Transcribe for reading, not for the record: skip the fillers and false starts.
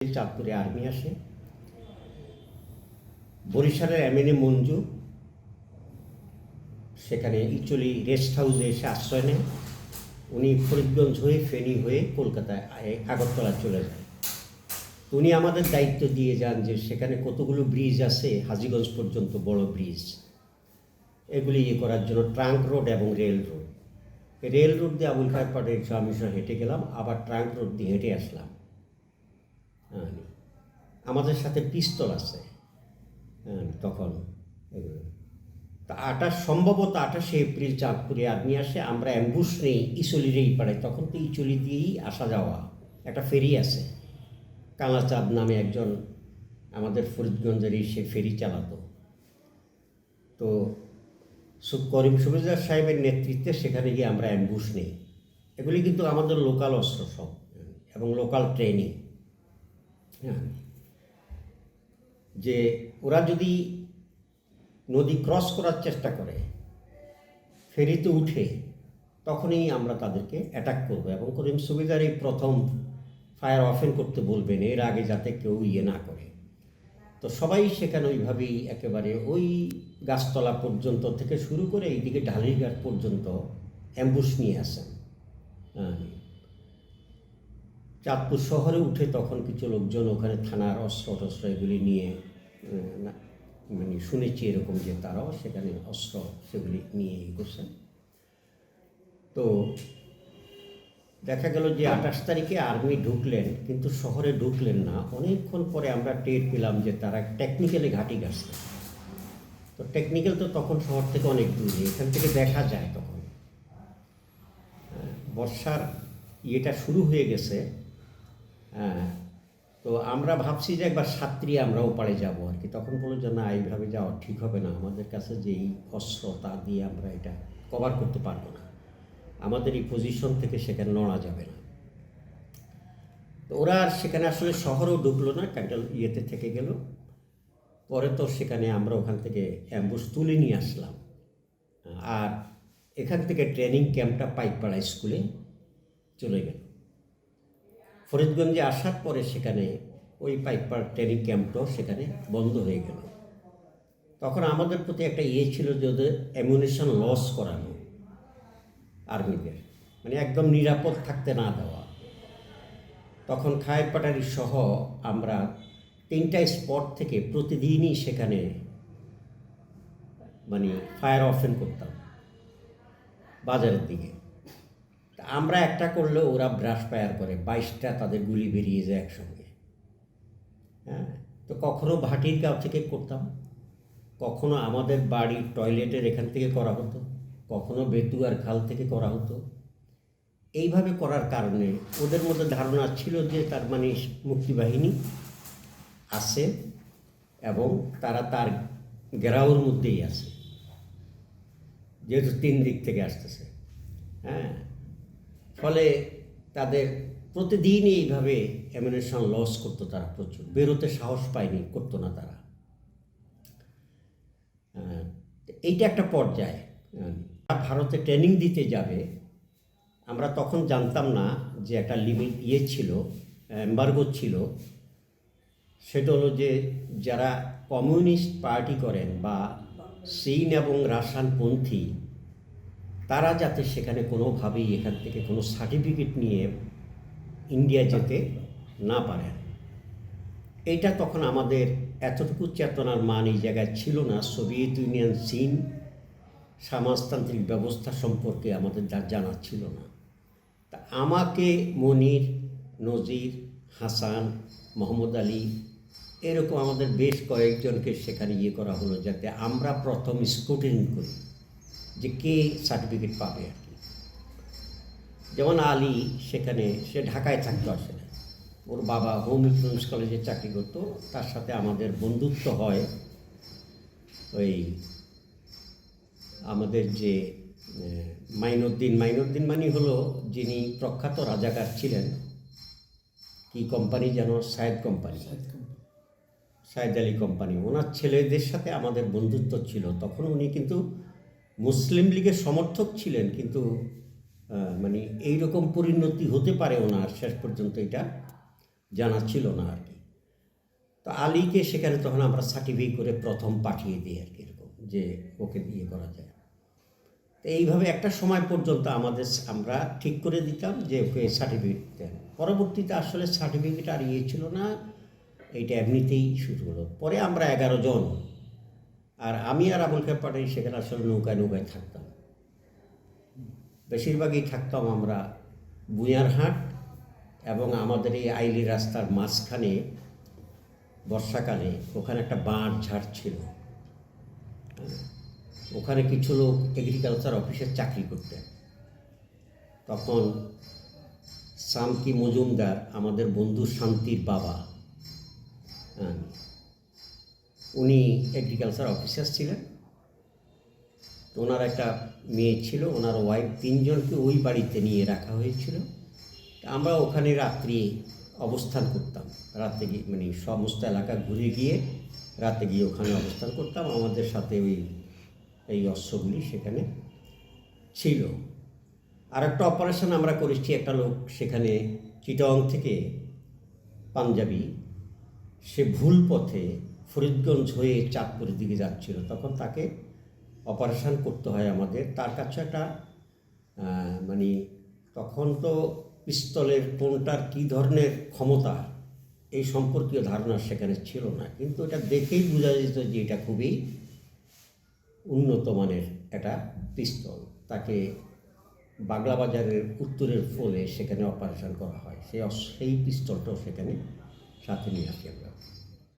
চাঁদপুরে আর্মি আসে, বরিশালের এমএনএ মঞ্জু সেখানে ইচলি রেস্ট হাউসে এসে আশ্রয় নেন। উনি ফরিদগঞ্জ হয়ে ফেনী হয়ে কলকাতায় আগরতলা চলে যান। উনি আমাদের দায়িত্ব দিয়ে যান যে সেখানে কতগুলো ব্রিজ আছে, হাজীগঞ্জ পর্যন্ত বড় ব্রিজ, এগুলি করার জন্য ট্রাঙ্ক রোড এবং রেল রোড। রেল রোড দিয়ে আবুল খায়ের পাটের আমি হেঁটে গেলাম, আবার ট্রাঙ্ক রোড দিয়ে হেঁটে আসলাম। আমাদের সাথে পিস্তল আছে তখন। তা সম্ভবত 28শে এপ্রিল চাঁদপুরে আর্মি আসে। আমরা অ্যাম্বুশ নেই ইচলির এই পাড়ায়, তখন তো ইচলি দিয়েই আসা যাওয়া, একটা ফেরি আছে, কালাচাঁদ নামে একজন আমাদের ফরিদগঞ্জেরই সে ফেরি চালাতো। তো করিম সুবেদার সাহেবের নেতৃত্বে সেখানে গিয়ে আমরা অ্যাম্বুশ নেই। এগুলি কিন্তু আমাদের লোকাল অস্ত্র সব এবং লোকাল ট্রেনিং। যে ওরা যদি নদী ক্রস করার চেষ্টা করে, ফেরিতে উঠে, তখনই আমরা তাদেরকে অ্যাটাক করব এবং করিম সুবেদার এই প্রথম ফায়ার অফেন করতে বলবেন, এর আগে যাতে কেউ না করে। তো সবাই সেখানে ওইভাবেই একেবারে ওই গাছতলা পর্যন্ত থেকে শুরু করে এইদিকে ঢালিরঘাট পর্যন্ত অ্যাম্বুশ নিয়ে আসেন। চাঁদপুর শহরে উঠে তখন কিছু লোকজন ওখানে থানার অস্ত্র টস্ত্র এগুলি নিয়ে, মানে শুনেছি এরকম যে তারাও সেখানে অস্ত্র সেগুলি নিয়ে করছেন। তো দেখা গেল যে 28 তারিখে আর্মি ঢুকলেন, কিন্তু শহরে ঢুকলেন না। অনেকক্ষণ পরে আমরা টের পেলাম যে তারা টেকনিক্যালে ঘাঁটি গাছছে। তো টেকনিক্যাল তো তখন শহর থেকে অনেক দূরে, এখান থেকে দেখা যায়। তখন বর্ষার ইয়েটা শুরু হয়ে গেছে। তো আমরা ভাবছি যে একবার সাঁতরি আমরা ওপারে যাবো আর কি। তখন বললো যে না, এইভাবে যাওয়া ঠিক হবে না, আমাদের কাছে যেই অস্ত্র তা দিয়ে আমরা এটা কভার করতে পারবো না, আমাদের এই পজিশন থেকে সেখানে নড়া যাবে না। তো ওরা আর সেখানে আসলে শহরেও ঢুকলো না, ক্যান্টাল ইয়েতে থেকে গেল। পরে তো সেখানে আমরা ওখান থেকে অ্যাম্বুশ তুলে নিয়ে আসলাম। আর এখান থেকে ট্রেনিং ক্যাম্পটা পাইকপাড়া স্কুলে চলে গেল। ফরিদগঞ্জে আসার পরে সেখানে ওই পাইকপাড়া ট্রেনিং ক্যাম্পটাও সেখানে বন্ধ হয়ে গেল। তখন আমাদের প্রতি একটা ছিল যে ওদের অ্যামুনিশন লস করানো, আর্মিদের, মানে একদম নিরাপদ থাকতে না দেওয়া। তখন খায়ের পাটারি সহ আমরা 3টা স্পট থেকে প্রতিদিনই সেখানে মানে ফায়ার অফেন করতাম বাজারের দিকে। আমরা একটা করলেও ওরা ব্রাশ ফায়ার করে, 22টা তাদের গুলি বেরিয়ে যায় একসঙ্গে। তো কখনো ভাটির গাঁও থেকে করতাম, কখনো আমাদের বাড়ির টয়লেটের এখান থেকে করা হতো, কখনো বেতুয়ার খাল থেকে করা হতো। এইভাবে করার কারণে ওদের মধ্যে ধারণা ছিল যে তার মানে মুক্তিবাহিনী আছে এবং তারা তার ঘেরাওর মধ্যেই আছে, যেহেতু 3 দিক থেকে আসতেছে। ফলে তাদের প্রতিদিনই এইভাবে অ্যামিউনিশন লস করতো তারা, প্রচুর বেরোতে সাহস পায়নি, করতো না তারা। এইটা একটা পর্যায়ে ভারতে ট্রেনিং দিতে যাবে। আমরা তখন জানতাম না যে একটা লিমিট ছিল, এম্বার্গো ছিল। সেটা হলো যে যারা কমিউনিস্ট পার্টি করেন বা চীন এবং রাশিয়ানপন্থী, তারা যাতে সেখানে কোনোভাবেই এখান থেকে কোনো সার্টিফিকেট নিয়ে ইন্ডিয়া যেতে না পারেন। এইটা তখন আমাদের এতটুকু চেতনার মান এই জায়গায় ছিল না। সোভিয়েত ইউনিয়ন, চীন সমাজতান্ত্রিক ব্যবস্থা সম্পর্কে আমাদের জানা ছিল না। তা আমাকে, মনির, নজির, হাসান, মোহাম্মদ আলী, এরকম আমাদের বেশ কয়েকজনকে সেখানে করা হলো যাতে আমরা প্রথম স্ক্রুটিনি করি যে কে সার্টিফিকেট পাবে আর কি। যেমন আলী সেখানে, সে ঢাকায় থাকতো, আসলে ওর বাবা হোম ইকোনমিক্স কলেজে চাকরি করতো। তার সাথে আমাদের বন্ধুত্ব হয়। ওই আমাদের যে মাইনুদ্দিন মানে হলো যিনি প্রখ্যাত রাজাকার ছিলেন, কি কোম্পানি যেন, সায়েদ আলী কোম্পানি, ওনার ছেলেদের সাথে আমাদের বন্ধুত্ব ছিল। তখন উনি কিন্তু মুসলিম লীগের সমর্থক ছিলেন, কিন্তু মানে এইরকম পরিণতি হতে পারে ওনার শেষ পর্যন্ত এটা জানা ছিল না আর কি। তো আলীকে সেখানে তখন আমরা সার্টিফাই করে প্রথম পাঠিয়ে দিই আর কি, এরকম যে ওকে দিয়ে করা যায়। তো এইভাবে একটা সময় পর্যন্ত আমরা ঠিক করে দিতাম যে ওকে সার্টিফিকেট দেন। পরবর্তীতে আসলে সার্টিফিকেট আর ছিল না, এইটা এমনিতেই শুরু হলো। পরে আমরা 11 জন, আর আমি আর আবুল খায়ের পাঠাই সেখানে আসলে নৌকায় নৌকায় থাকতাম। বেশিরভাগই থাকতাম আমরা বুয়ারহাট এবং আমাদের এই আইলি রাস্তার মাঝখানে বর্ষাকালে ওখানে একটা বাঁধ ঝাড় ছিল, ওখানে কিছু লোক এগ্রিকালচার অফিসে চাকরি করতেন। তখন শান্তি মজুমদার, আমাদের বন্ধু শান্তির বাবা, উনি এগ্রিকালচার অফিসার ছিলেন। তো ওনার একটা মেয়ে ছিল, ওনার ওয়াইফ, 3 জনকে ওই বাড়িতে নিয়ে রাখা হয়েছিল। আমরা ওখানে রাত্রি অবস্থান করতাম, রাতে গিয়ে মানে সমস্ত এলাকা ঘুরে গিয়ে রাতে গিয়ে ওখানে অবস্থান করতাম। আমাদের সাথে এই অস্ত্রগুলি সেখানে ছিল। আর একটা অপারেশন আমরা করেছি, একটা লোক সেখানে চিটং থেকে পাঞ্জাবি, সে ভুল পথে ফরিদগঞ্জ হয়ে চাঁদপুরের দিকে যাচ্ছিল, তখন তাকে অপারেশন করতে হয় আমাদের। তার কাছে একটা মানে তখন তো পিস্তলের কোনটার কী ধরনের ক্ষমতা এই সম্পর্কীয় ধারণা সেখানে ছিল না, কিন্তু এটা দেখেই বোঝা যেত যে এটা খুবই উন্নত মানের একটা পিস্তল। তাকে বাংলা বাজারের উত্তরের ফলে সেখানে অপারেশন করা হয়, সেই পিস্তলটাও সেখানে সাথে নিয়ে আসি আমরা।